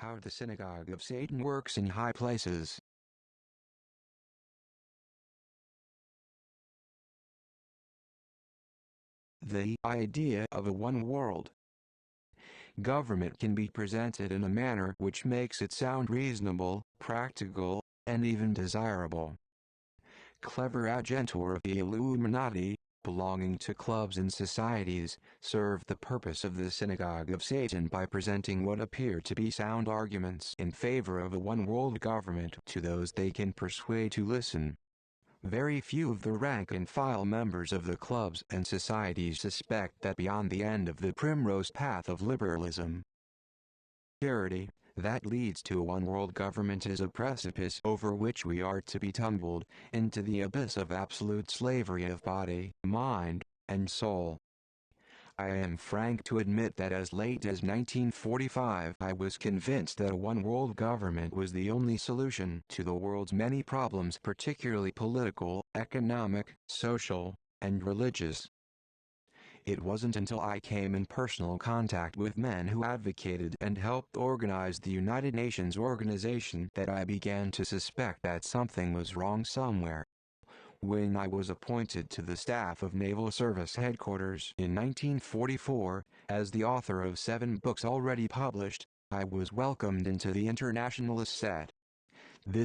How the Synagogue of Satan works in high places. The idea of a one world government can be presented in a manner which makes it sound reasonable, practical, and even desirable. Clever agents of the Illuminati, belonging to clubs and societies, serve the purpose of the Synagogue of Satan by presenting what appear to be sound arguments in favor of a one-world government to those they can persuade to listen. Very few of the rank-and-file members of the clubs and societies suspect that beyond the end of the primrose path of liberalism, purity, that leads to a one-world government is a precipice over which we are to be tumbled into the abyss of absolute slavery of body, mind, and soul. I am frank to admit that as late as 1945 I was convinced that a one-world government was the only solution to the world's many problems, particularly political, economic, social, and religious. It wasn't until I came in personal contact with men who advocated and helped organize the United Nations organization that I began to suspect that something was wrong somewhere. When I was appointed to the staff of Naval Service Headquarters in 1944, as the author of 7 books already published, I was welcomed into the internationalist set.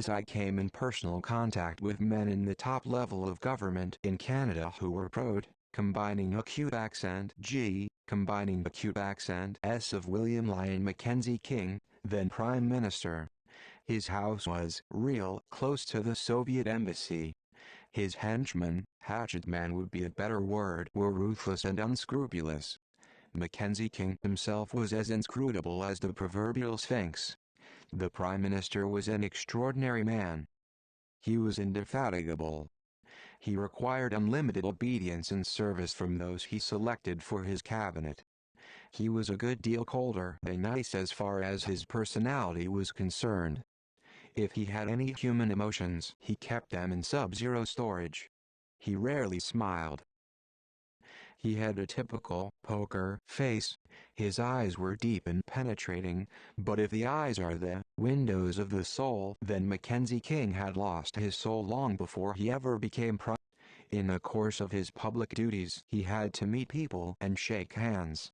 I came in personal contact with men in the top level of government in Canada who were proud, combining acute accent G, combining acute accent S of William Lyon Mackenzie King, then Prime Minister. His house was real close to the Soviet embassy. His henchmen, hatchet man would be a better word, were ruthless and unscrupulous. Mackenzie King himself was as inscrutable as the proverbial Sphinx. The Prime Minister was an extraordinary man. He was indefatigable. He required unlimited obedience and service from those he selected for his cabinet. He was a good deal colder than nice as far as his personality was concerned. If he had any human emotions, he kept them in sub-zero storage. He rarely smiled. He had a typical poker face. His eyes were deep and penetrating, but if the eyes are the windows of the soul, then Mackenzie King had lost his soul long before he ever became prime. In the course of his public duties, he had to meet people and shake hands.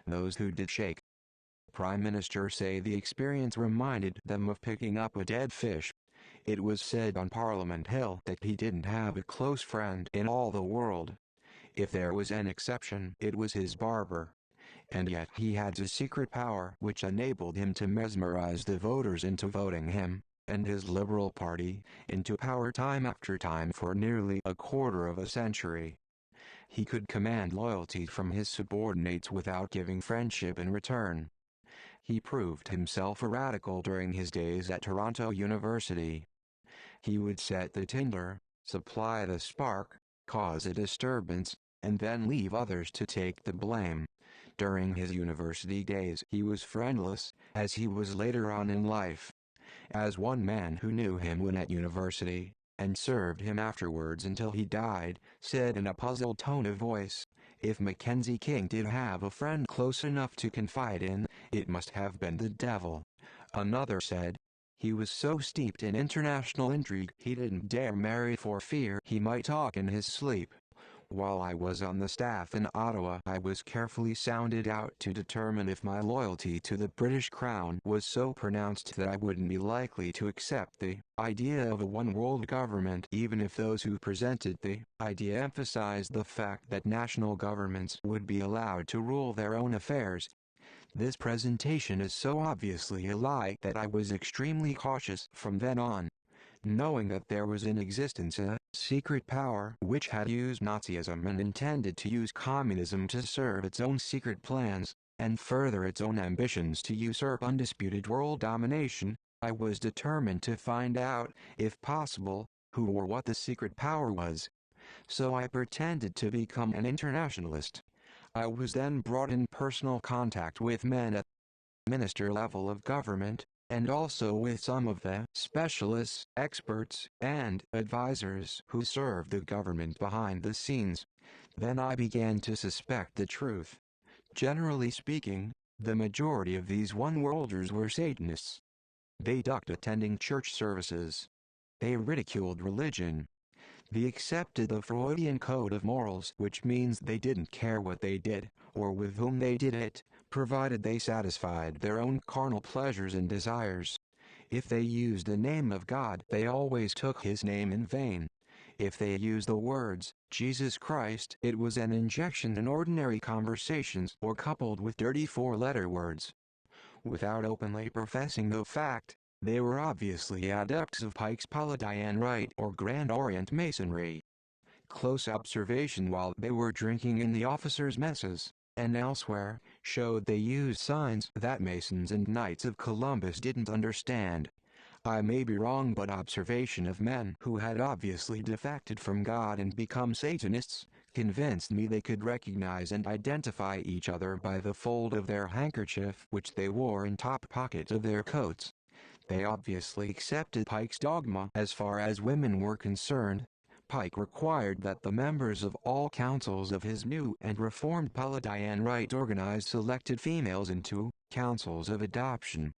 Those who did shake Prime Minister say the experience reminded them of picking up a dead fish. It was said on Parliament Hill that he didn't have a close friend in all the world. If there was an exception, it was his barber. And yet he had a secret power which enabled him to mesmerize the voters into voting him, and his Liberal Party, into power time after time for nearly a quarter of a century. He could command loyalty from his subordinates without giving friendship in return. He proved himself a radical during his days at Toronto University. He would set the tinder, supply the spark, cause a disturbance, and then leave others to take the blame. During his university days he was friendless, as he was later on in life. As one man who knew him when at university, and served him afterwards until he died, said in a puzzled tone of voice, if Mackenzie King did have a friend close enough to confide in, it must have been the devil. Another said, he was so steeped in international intrigue he didn't dare marry for fear he might talk in his sleep. While I was on the staff in Ottawa, I was carefully sounded out to determine if my loyalty to the British Crown was so pronounced that I wouldn't be likely to accept the idea of a one-world government, even if those who presented the idea emphasized the fact that national governments would be allowed to rule their own affairs. This presentation is so obviously a lie that I was extremely cautious from then on. Knowing that there was in existence a secret power which had used Nazism and intended to use communism to serve its own secret plans, and further its own ambitions to usurp undisputed world domination, I was determined to find out, if possible, who or what the secret power was. So I pretended to become an internationalist. I was then brought in personal contact with men at the minister level of government, and also with some of the specialists, experts, and advisors who serve the government behind the scenes. Then I began to suspect the truth. Generally speaking, The majority of these one-worlders were Satanists. They ducked attending church services. They ridiculed religion. They accepted the Freudian code of morals, which means they didn't care what they did, or with whom they did it, provided they satisfied their own carnal pleasures and desires. If they used the name of God, they always took his name in vain. If they used the words, Jesus Christ, it was an injection in ordinary conversations or coupled with dirty four-letter words. Without openly professing the fact, they were obviously adepts of Pike's Palladian Rite or Grand Orient Masonry. Close observation while they were drinking in the officers' messes, and elsewhere, showed they used signs that Masons and Knights of Columbus didn't understand. I may be wrong, but observation of men who had obviously defected from God and become Satanists convinced me they could recognize and identify each other by the fold of their handkerchief which they wore in top pockets of their coats. They obviously accepted Pike's dogma as far as women were concerned. Pike required that the members of all councils of his new and reformed Palladian Rite organize selected females into councils of adoption.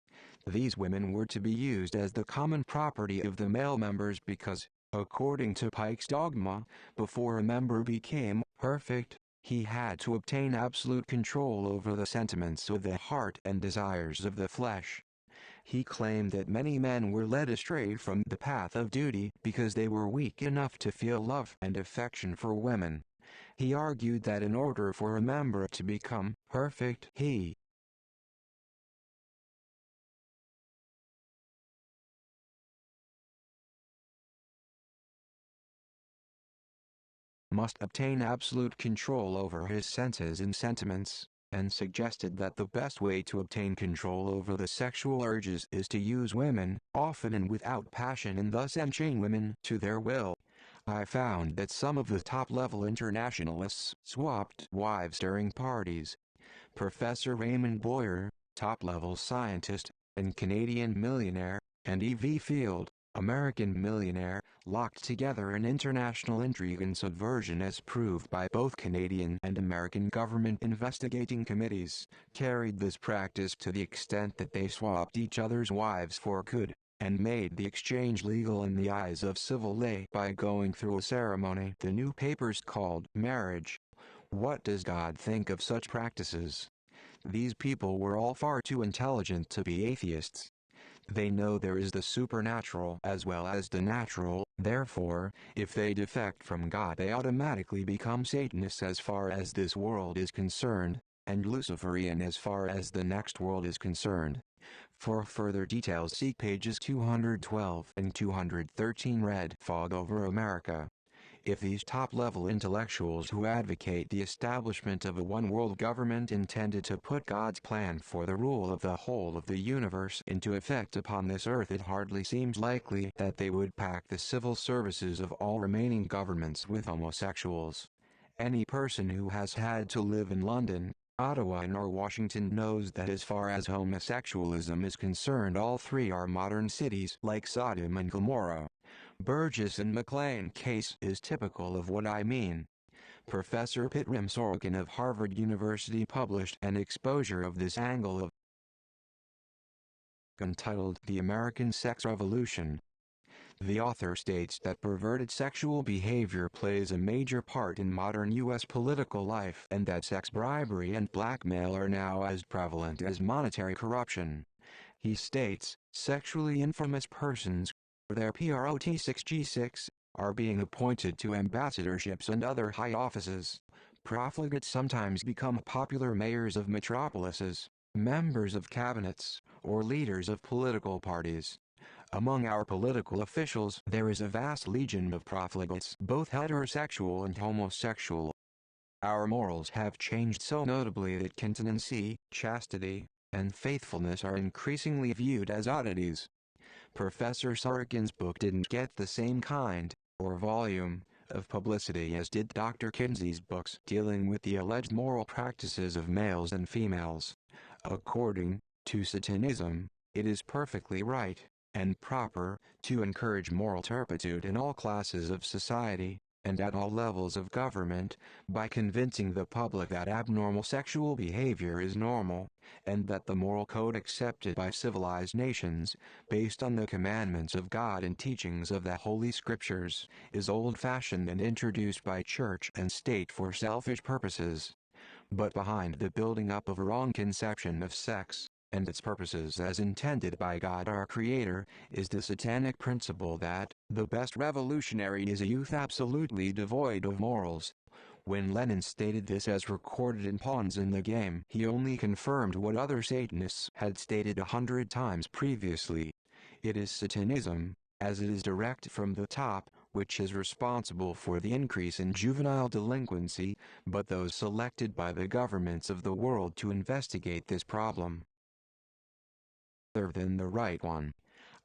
These women were to be used as the common property of the male members because, according to Pike's dogma, before a member became perfect, he had to obtain absolute control over the sentiments of the heart and desires of the flesh. He claimed that many men were led astray from the path of duty because they were weak enough to feel love and affection for women. He argued that in order for a member to become perfect, he must obtain absolute control over his senses and sentiments, and suggested that the best way to obtain control over the sexual urges is to use women, often and without passion, and thus enchain women to their will. I found that some of the top-level internationalists swapped wives during parties. Professor Raymond Boyer, top-level scientist, and Canadian millionaire, and E.V. Field, American millionaire, locked together an international intrigue and subversion as proved by both Canadian and American government investigating committees, carried this practice to the extent that they swapped each other's wives for good, and made the exchange legal in the eyes of civil lay by going through a ceremony the new papers called marriage. What does God think of such practices? These people were all far too intelligent to be atheists. They know there is the supernatural as well as the natural, therefore, if they defect from God they automatically become Satanists as far as this world is concerned, and Luciferian as far as the next world is concerned. For further details see pages 212 and 213 Red Fog over America. If these top-level intellectuals who advocate the establishment of a one-world government intended to put God's plan for the rule of the whole of the universe into effect upon this earth, it hardly seems likely that they would pack the civil services of all remaining governments with homosexuals. Any person who has had to live in London, Ottawa or Washington knows that as far as homosexualism is concerned, all three are modern cities like Sodom and Gomorrah. Burgess and McLean case is typical of what I mean. Professor Pitram Sorkin of Harvard University published an exposure of this angle of entitled The American Sex Revolution. The author states that perverted sexual behavior plays a major part in modern U.S. political life and that sex bribery and blackmail are now as prevalent as monetary corruption. He states, sexually infamous persons, their PROT6G6, are being appointed to ambassadorships and other high offices. Profligates sometimes become popular mayors of metropolises, members of cabinets, or leaders of political parties. Among our political officials there is a vast legion of profligates, both heterosexual and homosexual. Our morals have changed so notably that continency, chastity, and faithfulness are increasingly viewed as oddities. Professor Sorkin's book didn't get the same kind, or volume, of publicity as did Dr. Kinsey's books dealing with the alleged moral practices of males and females. According to Satanism, it is perfectly right and proper to encourage moral turpitude in all classes of society, and at all levels of government, by convincing the public that abnormal sexual behavior is normal, and that the moral code accepted by civilized nations, based on the commandments of God and teachings of the Holy Scriptures, is old-fashioned and introduced by church and state for selfish purposes. But behind the building up of a wrong conception of sex, and its purposes as intended by God our Creator, is the satanic principle that the best revolutionary is a youth absolutely devoid of morals. When Lenin stated this as recorded in Pawns in the Game, he only confirmed what other Satanists had stated 100 times previously. It is Satanism, as it is direct from the top, which is responsible for the increase in juvenile delinquency, but those selected by the governments of the world to investigate this problem other than the right one.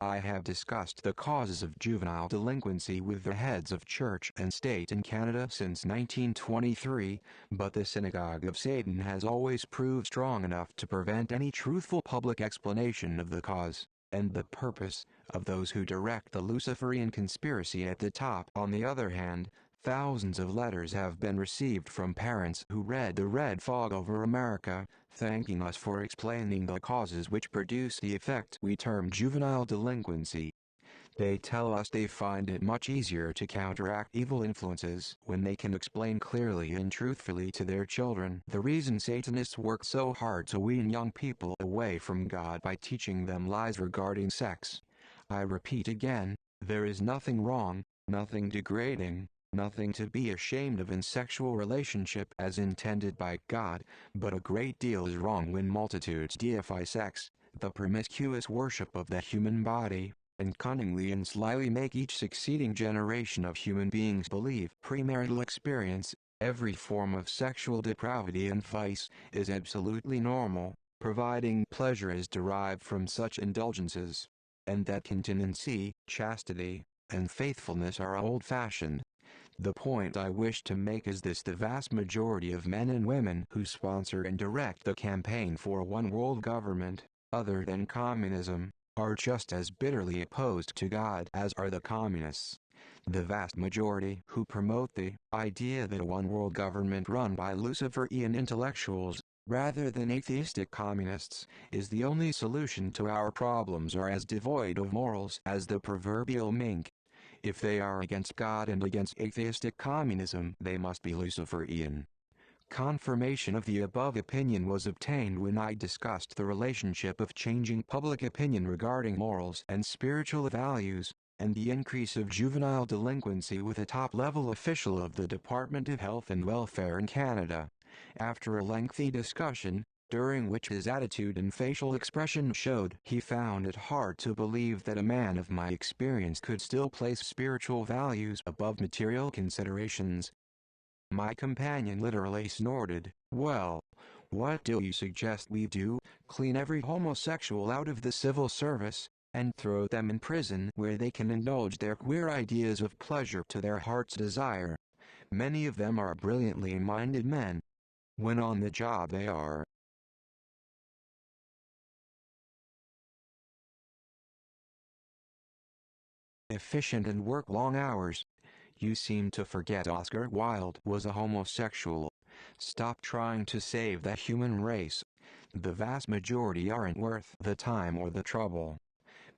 I have discussed the causes of juvenile delinquency with the heads of church and state in Canada since 1923, but the Synagogue of Satan has always proved strong enough to prevent any truthful public explanation of the cause and the purpose of those who direct the Luciferian conspiracy at the top. On the other hand, thousands of letters have been received from parents who read the red fog over America, thanking us for explaining the causes which produce the effect we term juvenile delinquency. They tell us they find it much easier to counteract evil influences when they can explain clearly and truthfully to their children the reason Satanists work so hard to wean young people away from God by teaching them lies regarding sex. I repeat again, there is nothing wrong, nothing degrading, nothing to be ashamed of in sexual relationship as intended by God, but a great deal is wrong when multitudes deify sex, the promiscuous worship of the human body, and cunningly and slyly make each succeeding generation of human beings believe premarital experience, every form of sexual depravity and vice, is absolutely normal, providing pleasure is derived from such indulgences, and that continency, chastity, and faithfulness are old-fashioned. The point I wish to make is this: the vast majority of men and women who sponsor and direct the campaign for a one-world government, other than communism, are just as bitterly opposed to God as are the communists. The vast majority who promote the idea that a one-world government run by Luciferian intellectuals, rather than atheistic communists, is the only solution to our problems are as devoid of morals as the proverbial mink. If they are against God and against atheistic communism, they must be Luciferian. Confirmation of the above opinion was obtained when I discussed the relationship of changing public opinion regarding morals and spiritual values, and the increase of juvenile delinquency with a top-level official of the Department of Health and Welfare in Canada. After a lengthy discussion, during which his attitude and facial expression showed he found it hard to believe that a man of my experience could still place spiritual values above material considerations, my companion literally snorted. "Well, what do you suggest we do? Clean every homosexual out of the civil service, and throw them in prison where they can indulge their queer ideas of pleasure to their heart's desire. Many of them are brilliantly minded men. When on the job they are efficient and work long hours. You seem to forget Oscar Wilde was a homosexual. Stop trying to save the human race. The vast majority aren't worth the time or the trouble.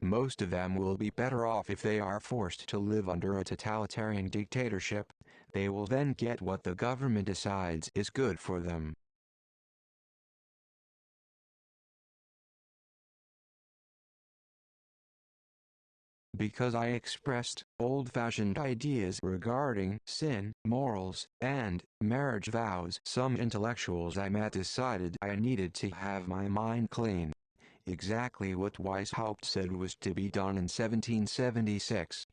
Most of them will be better off if they are forced to live under a totalitarian dictatorship. They will then get what the government decides is good for them. Because I expressed old-fashioned ideas regarding sin, morals, and marriage vows, some intellectuals I met decided I needed to have my mind clean. Exactly what Weishaupt said was to be done in 1776.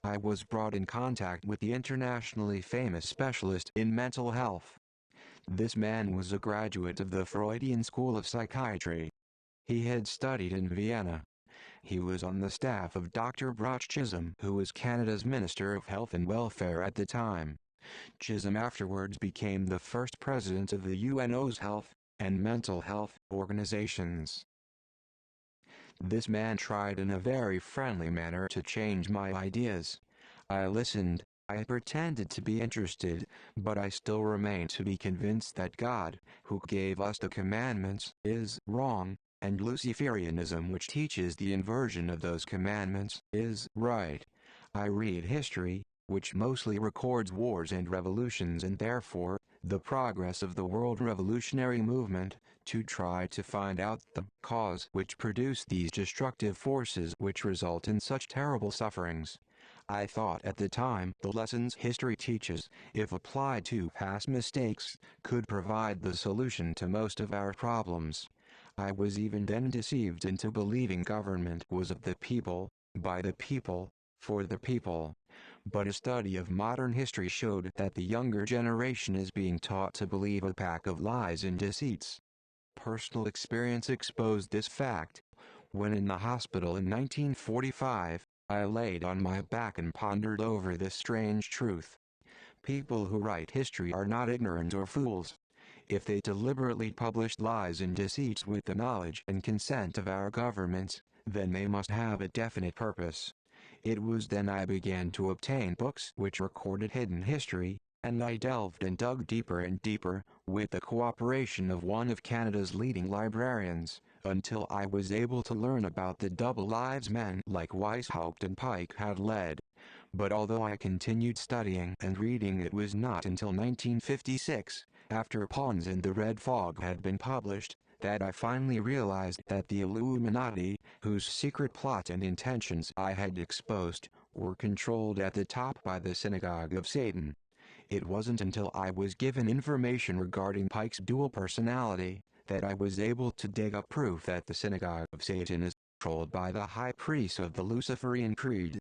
I was brought in contact with the internationally famous specialist in mental health. This man was a graduate of the Freudian School of Psychiatry. He had studied in Vienna. He was on the staff of Dr. Broch Chisholm, who was Canada's Minister of Health and Welfare at the time. Chisholm afterwards became the first president of the UNO's health and mental health organizations. This man tried in a very friendly manner to change my ideas. I listened, I pretended to be interested, but I still remain to be convinced that God, who gave us the commandments, is wrong, and Luciferianism, which teaches the inversion of those commandments, is right. I read history, which mostly records wars and revolutions and therefore, the progress of the world revolutionary movement, to try to find out the cause which produced these destructive forces which result in such terrible sufferings. I thought at the time the lessons history teaches, if applied to past mistakes, could provide the solution to most of our problems. I was even then deceived into believing government was of the people, by the people, for the people. But a study of modern history showed that the younger generation is being taught to believe a pack of lies and deceits. Personal experience exposed this fact. When in the hospital in 1945, I laid on my back and pondered over this strange truth. People who write history are not ignorant or fools. If they deliberately published lies and deceits with the knowledge and consent of our governments, then they must have a definite purpose. It was then I began to obtain books which recorded hidden history, and I delved and dug deeper and deeper, with the cooperation of one of Canada's leading librarians, until I was able to learn about the double lives men like Weishaupt and Pike had led. But although I continued studying and reading, it was not until 1956, after Pons and the Red Fog had been published, that I finally realized that the Illuminati, whose secret plot and intentions I had exposed, were controlled at the top by the Synagogue of Satan. It wasn't until I was given information regarding Pike's dual personality, that I was able to dig up proof that the Synagogue of Satan is controlled by the high priest of the Luciferian creed.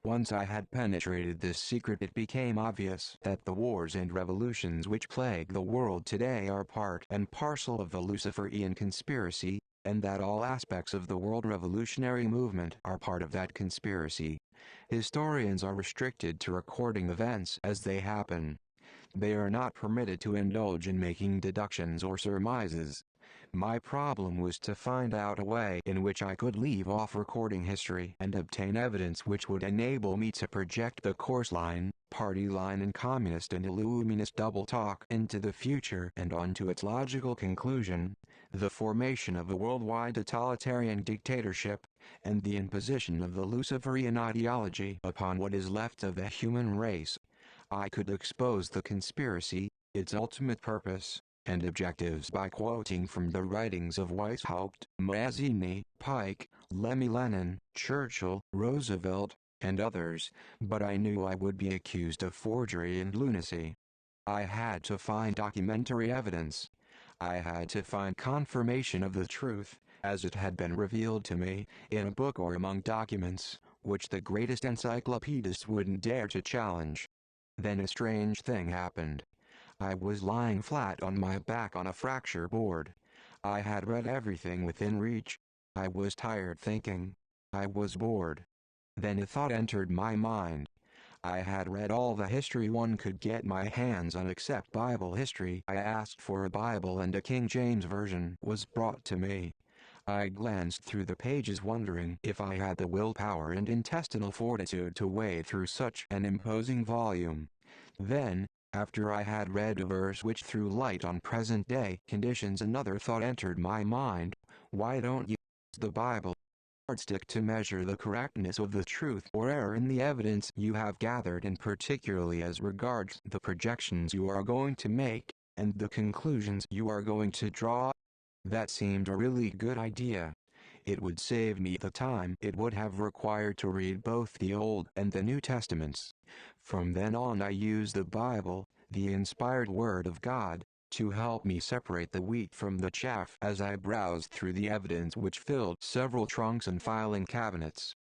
Once I had penetrated this secret, it became obvious that the wars and revolutions which plague the world today are part and parcel of the Luciferian conspiracy, and that all aspects of the world revolutionary movement are part of that conspiracy. Historians are restricted to recording events as they happen. They are not permitted to indulge in making deductions or surmises. My problem was to find out a way in which I could leave off recording history and obtain evidence which would enable me to project the course line, party line and communist and illuminist double talk into the future and onto its logical conclusion, the formation of a worldwide totalitarian dictatorship, and the imposition of the Luciferian ideology upon what is left of the human race. I could expose the conspiracy, its ultimate purpose, and objectives by quoting from the writings of Weishaupt, Mazzini, Pike, Lenin, Churchill, Roosevelt, and others, but I knew I would be accused of forgery and lunacy. I had to find documentary evidence. I had to find confirmation of the truth, as it had been revealed to me, in a book or among documents, which the greatest encyclopedists wouldn't dare to challenge. Then a strange thing happened. I was lying flat on my back on a fracture board. I had read everything within reach. I was tired thinking. I was bored. Then a thought entered my mind. I had read all the history one could get my hands on except Bible history. I asked for a Bible and a King James version was brought to me. I glanced through the pages wondering if I had the willpower and intestinal fortitude to wade through such an imposing volume. Then, after I had read a verse which threw light on present-day conditions, another thought entered my mind. Why don't you use the Bible yardstick to measure the correctness of the truth or error in the evidence you have gathered, and particularly as regards the projections you are going to make, and the conclusions you are going to draw? That seemed a really good idea. It would save me the time it would have required to read both the Old and the New Testaments. From then on I used the Bible, the inspired Word of God, to help me separate the wheat from the chaff as I browsed through the evidence which filled several trunks and filing cabinets.